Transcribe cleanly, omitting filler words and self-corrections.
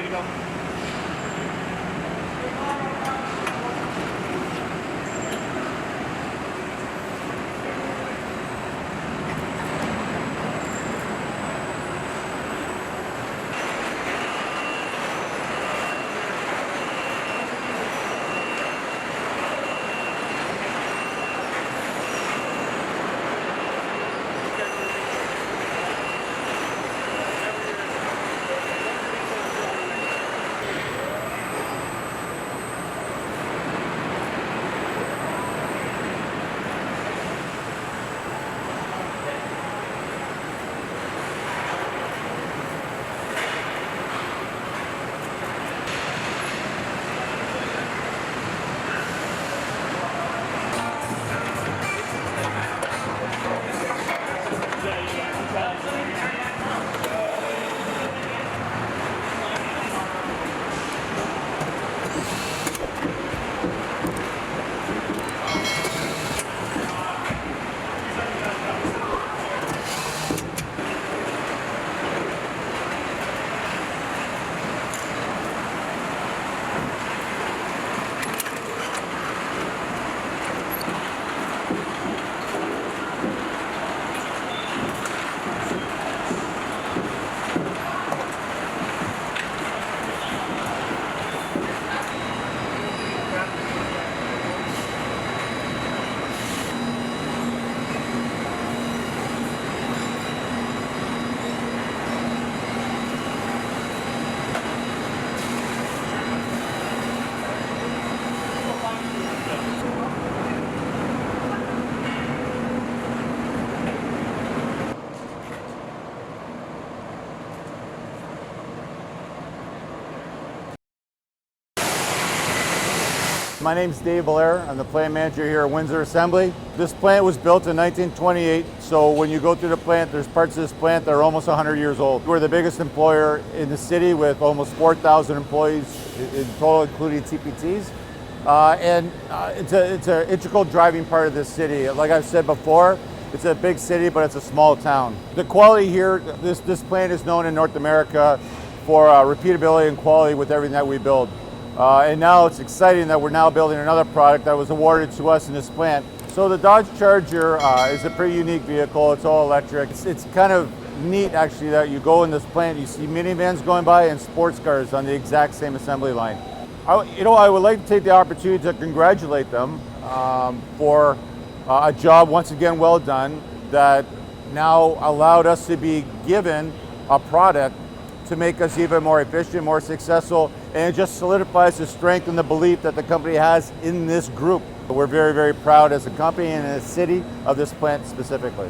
to go. My name's Dave Valaire. I'm the plant manager here at Windsor Assembly. This plant was built in 1928, so when you go through the plant, there's parts of this plant that are almost 100 years old. We're the biggest employer in the city with almost 4,000 employees in total, including TPTs. It's an integral driving part of this city. Like I've said before, it's a big city, but it's a small town. The quality here, this plant is known in North America for repeatability and quality with everything that we build. And now it's exciting that we're now building another product that was awarded to us in this plant. So the Dodge Charger is a pretty unique vehicle. It's all electric. It's kind of neat actually that you go in this plant, you see minivans going by and sports cars on the exact same assembly line. I would like to take the opportunity to congratulate them for a job once again well done that now allowed us to be given a product to make us even more efficient, more successful, and it just solidifies the strength and the belief that the company has in this group. We're very, very proud as a company and as a city of this plant specifically.